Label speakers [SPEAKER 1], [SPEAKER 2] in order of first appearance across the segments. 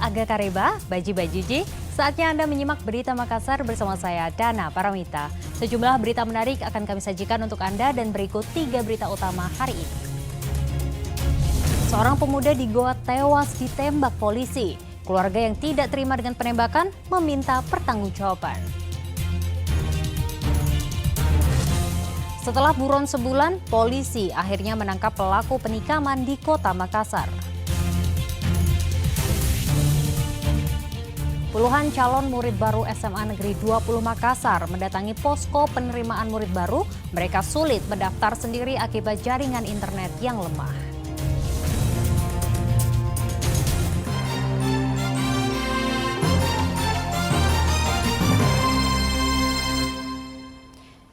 [SPEAKER 1] Aga Kareba, Baji. Saatnya Anda menyimak berita Makassar bersama saya, Dana Paramita. Sejumlah berita menarik akan kami sajikan untuk Anda dan berikut 3 berita utama hari ini. Seorang pemuda di Goa tewas ditembak polisi. Keluarga yang tidak terima dengan penembakan meminta pertanggungjawaban. Setelah buron sebulan, polisi akhirnya menangkap pelaku penikaman di kota Makassar. Puluhan calon murid baru SMA Negeri 20 Makassar mendatangi posko penerimaan murid baru. Mereka sulit mendaftar sendiri akibat jaringan internet yang lemah.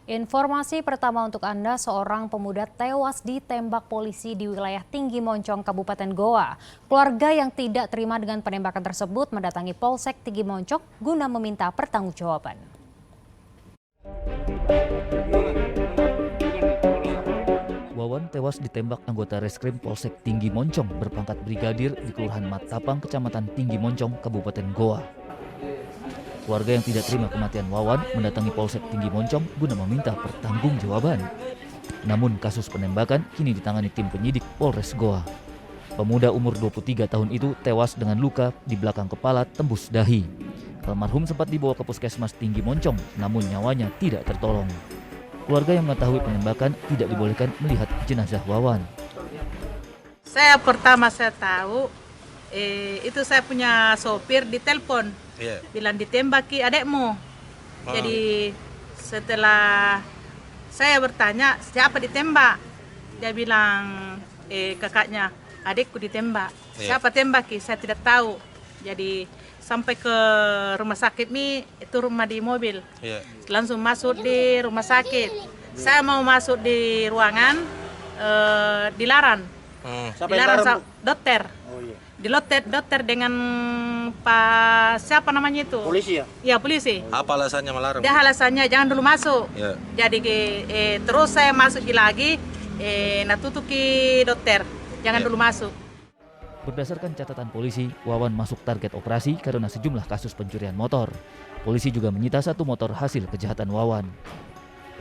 [SPEAKER 1] Informasi pertama untuk Anda, seorang pemuda tewas ditembak polisi di wilayah Tinggi Moncong, Kabupaten Goa. Keluarga yang tidak terima dengan penembakan tersebut mendatangi Polsek Tinggi Moncong guna meminta pertanggungjawaban.
[SPEAKER 2] Wawan tewas ditembak anggota Reskrim Polsek Tinggi Moncong berpangkat brigadir di Kelurahan Matapang, Kecamatan Tinggi Moncong, Kabupaten Goa. Keluarga yang tidak terima kematian Wawan mendatangi Polsek Tinggi Moncong guna meminta pertanggungjawaban. Namun kasus penembakan kini ditangani tim penyidik Polres Goa. Pemuda umur 23 tahun itu tewas dengan luka di belakang kepala tembus dahi. Almarhum sempat dibawa ke Puskesmas Tinggi Moncong, namun nyawanya tidak tertolong. Keluarga yang mengetahui penembakan tidak dibolehkan melihat jenazah Wawan.
[SPEAKER 3] Saya tahu itu saya punya sopir ditelepon. Bilang ditembaki adekmu. Jadi setelah saya bertanya siapa ditembak, dia bilang kakaknya, adekku ditembak. Siapa tembaki? Saya tidak tahu. Jadi sampai ke rumah sakit itu rumah di mobil. Langsung masuk di rumah sakit. Saya mau masuk di ruangan dilarang. Dilarang dokter. Dokter dengan Pak siapa namanya itu?
[SPEAKER 4] Polisi ya?
[SPEAKER 3] Iya, polisi.
[SPEAKER 4] Apa alasannya melarang?
[SPEAKER 3] Dia alasannya jangan dulu masuk. Jadi terus saya masuk lagi, natutuki dokter, jangan dulu masuk.
[SPEAKER 2] Berdasarkan catatan polisi, Wawan masuk target operasi karena sejumlah kasus pencurian motor. Polisi juga menyita 1 motor hasil kejahatan Wawan.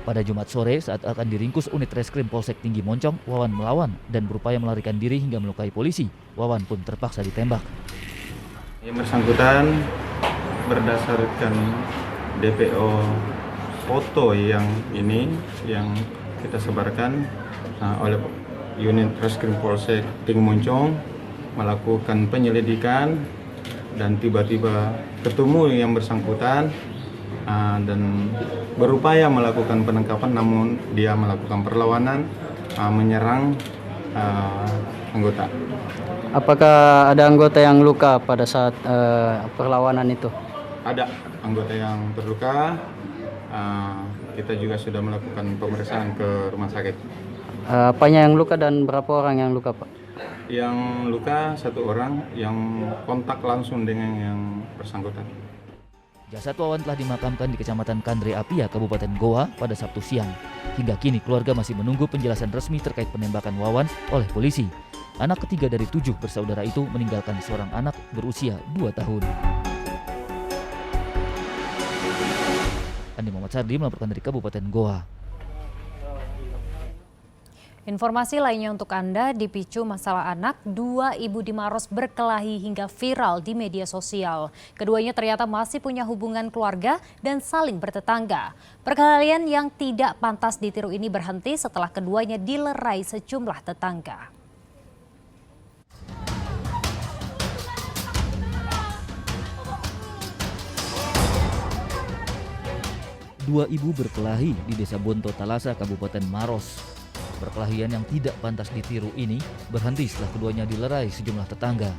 [SPEAKER 2] Pada Jumat sore saat akan diringkus unit Reskrim Polsek Tinggi Moncong, Wawan melawan dan berupaya melarikan diri hingga melukai polisi. Wawan pun terpaksa ditembak.
[SPEAKER 5] Yang bersangkutan berdasarkan DPO foto yang kita sebarkan oleh unit Reskrim Polsek Tinggi Moncong melakukan penyelidikan dan tiba-tiba ketemu yang bersangkutan dan berupaya melakukan penangkapan, namun dia melakukan perlawanan, menyerang anggota.
[SPEAKER 6] Apakah ada anggota yang luka pada saat perlawanan itu?
[SPEAKER 5] Ada anggota yang terluka. Kita juga sudah melakukan pemeriksaan ke rumah sakit.
[SPEAKER 6] Apanya yang luka dan berapa orang yang luka, Pak?
[SPEAKER 5] Yang luka 1 orang yang kontak langsung dengan yang bersangkutan.
[SPEAKER 2] Jasad Wawan telah dimakamkan di Kecamatan Kandre Apia, Kabupaten Goa pada Sabtu siang. Hingga kini keluarga masih menunggu penjelasan resmi terkait penembakan Wawan oleh polisi. Anak ketiga dari 7 bersaudara itu meninggalkan seorang anak berusia 2 tahun. Andi Muhammad Sardi melaporkan dari Kabupaten Goa.
[SPEAKER 1] Informasi lainnya untuk Anda, dipicu masalah anak, 2 ibu di Maros berkelahi hingga viral di media sosial. Keduanya ternyata masih punya hubungan keluarga dan saling bertetangga. Perkelahian yang tidak pantas ditiru ini berhenti setelah keduanya dilerai sejumlah tetangga.
[SPEAKER 2] Dua ibu berkelahi di Desa Bonto Talasa, Kabupaten Maros. Perkelahian yang tidak pantas ditiru ini berhenti setelah keduanya dilerai sejumlah tetangga.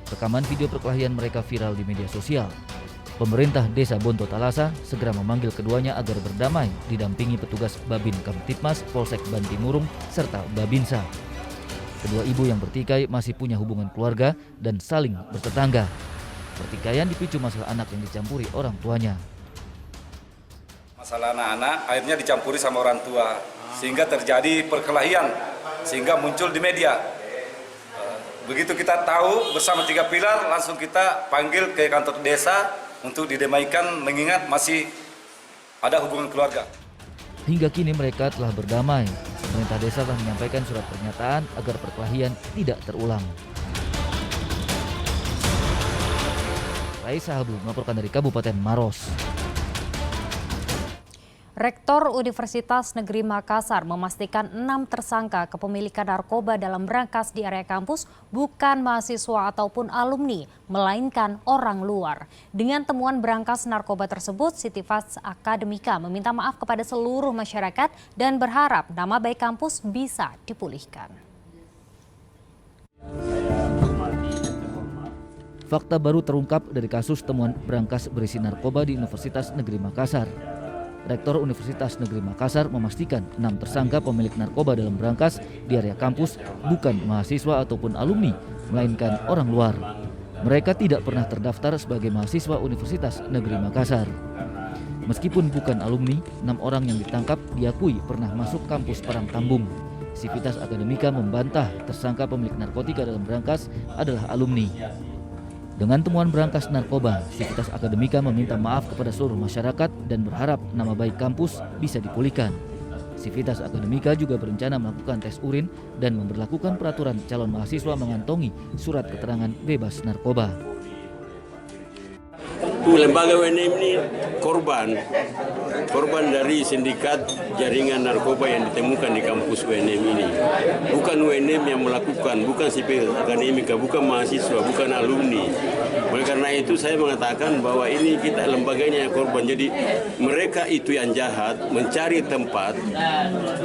[SPEAKER 2] Rekaman video perkelahian mereka viral di media sosial. Pemerintah Desa Bonto Talasa segera memanggil keduanya agar berdamai didampingi petugas Babin Kamtipmas, Polsek Bantimurung, serta Babinsa. Kedua ibu yang bertikai masih punya hubungan keluarga dan saling bertetangga. Pertikaian dipicu masalah anak yang dicampuri orang tuanya.
[SPEAKER 7] Masalah anak-anak akhirnya dicampuri sama orang tua, sehingga terjadi perkelahian, sehingga muncul di media. Begitu kita tahu bersama 3 pilar, langsung kita panggil ke kantor desa untuk didamaikan mengingat masih ada hubungan keluarga.
[SPEAKER 2] Hingga kini mereka telah berdamai. Pemerintah desa telah menyampaikan surat pernyataan agar perkelahian tidak terulang. Raisa Habu melaporkan dari Kabupaten Maros.
[SPEAKER 1] Rektor Universitas Negeri Makassar memastikan 6 tersangka kepemilikan narkoba dalam brankas di area kampus bukan mahasiswa ataupun alumni, melainkan orang luar. Dengan temuan brankas narkoba tersebut, Sitifas Akademika meminta maaf kepada seluruh masyarakat dan berharap nama baik kampus bisa dipulihkan.
[SPEAKER 2] Fakta baru terungkap dari kasus temuan brankas berisi narkoba di Universitas Negeri Makassar. Rektor Universitas Negeri Makassar memastikan 6 tersangka pemilik narkoba dalam brankas di area kampus bukan mahasiswa ataupun alumni, melainkan orang luar. Mereka tidak pernah terdaftar sebagai mahasiswa Universitas Negeri Makassar. Meskipun bukan alumni, 6 orang yang ditangkap diakui pernah masuk kampus Parangtambung. Sivitas Akademika membantah tersangka pemilik narkotika dalam brankas adalah alumni. Dengan temuan brankas narkoba, Sivitas Akademika meminta maaf kepada seluruh masyarakat dan berharap nama baik kampus bisa dipulihkan. Sivitas Akademika juga berencana melakukan tes urin dan memberlakukan peraturan calon mahasiswa mengantongi surat keterangan bebas narkoba.
[SPEAKER 4] Lembaga UNM ini korban dari sindikat jaringan narkoba yang ditemukan di kampus UNM ini. Bukan UNM yang melakukan, bukan sipil akademika, bukan mahasiswa, bukan alumni. Oleh karena itu saya mengatakan bahwa ini kita lembaganya yang korban. Jadi mereka itu yang jahat mencari tempat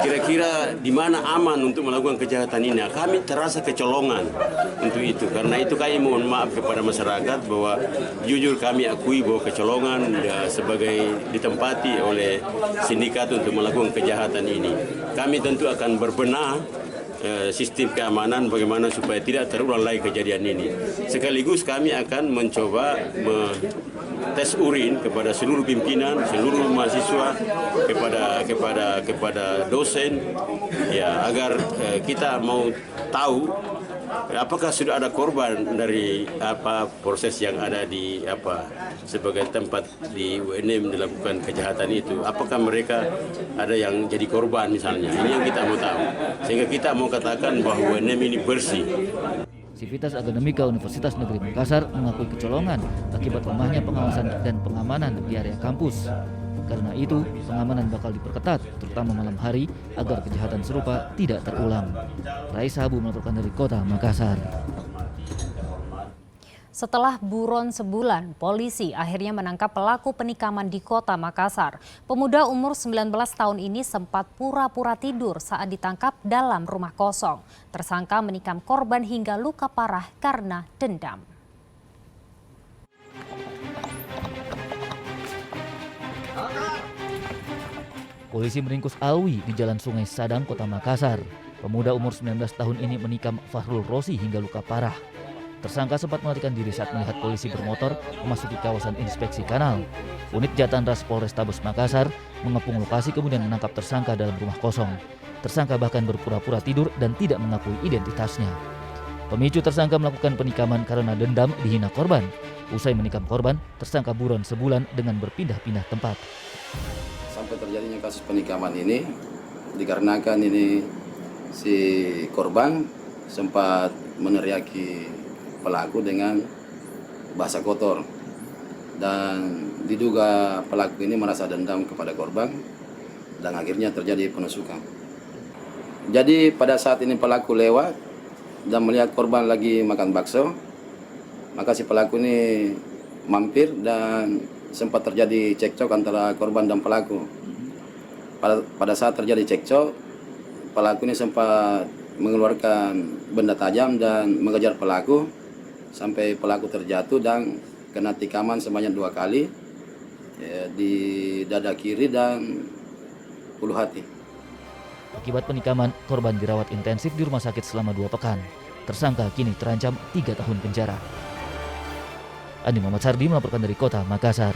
[SPEAKER 4] kira-kira di mana aman untuk melakukan kejahatan ini. Kami terasa kecolongan untuk itu. Karena itu kami mohon maaf kepada masyarakat bahwa jujur kami akui bahwa kecolongan sebagai ditempati oleh sindikat untuk melakukan kejahatan ini. Kami tentu akan berbenah sistem keamanan bagaimana supaya tidak terulang lagi kejadian ini. Sekaligus kami akan mencoba tes urin kepada seluruh pimpinan, seluruh mahasiswa, kepada dosen, ya agar kita mau tahu apakah sudah ada korban dari proses yang ada di sebagai tempat di UNM dilakukan kejahatan itu. Apakah mereka ada yang jadi korban misalnya? Ini yang kita mau tahu. Sehingga kita mau katakan bahwa UNM ini bersih.
[SPEAKER 2] Sivitas Akademika Universitas Negeri Makassar mengakui kecolongan akibat lemahnya pengawasan dan pengamanan di area kampus. Karena itu, pengamanan bakal diperketat, terutama malam hari, agar kejahatan serupa tidak terulang. Raisa Habu melaporkan dari Kota Makassar.
[SPEAKER 1] Setelah buron sebulan, polisi akhirnya menangkap pelaku penikaman di Kota Makassar. Pemuda umur 19 tahun ini sempat pura-pura tidur saat ditangkap dalam rumah kosong. Tersangka menikam korban hingga luka parah karena dendam.
[SPEAKER 2] Polisi meringkus Alwi di Jalan Sungai Sadang, Kota Makassar. Pemuda umur 19 tahun ini menikam Fahrul Rosi hingga luka parah. Tersangka sempat melarikan diri saat melihat polisi bermotor memasuki kawasan inspeksi kanal. Unit Jatan Ras Polrestabes Makassar mengepung lokasi kemudian menangkap tersangka dalam rumah kosong. Tersangka bahkan berpura-pura tidur dan tidak mengakui identitasnya. Pemicu tersangka melakukan penikaman karena dendam dihina korban. Usai menikam korban, tersangka buron sebulan dengan berpindah-pindah tempat.
[SPEAKER 8] Sampai terjadinya kasus penikaman ini dikarenakan ini si korban sempat meneriaki pelaku dengan bahasa kotor dan diduga pelaku ini merasa dendam kepada korban dan akhirnya terjadi penusukan. Jadi pada saat ini pelaku lewat dan melihat korban lagi makan bakso, maka si pelaku ini mampir dan sempat terjadi cekcok antara korban dan pelaku. Pada saat terjadi cekcok, pelaku ini sempat mengeluarkan benda tajam dan mengejar pelaku sampai pelaku terjatuh dan kena tikaman sebanyak 2 kali di dada kiri dan ulu hati.
[SPEAKER 2] Akibat penikaman, korban dirawat intensif di rumah sakit selama 2 pekan. Tersangka kini terancam 3 tahun penjara. Andi Muhammad Sardi melaporkan dari Kota Makassar.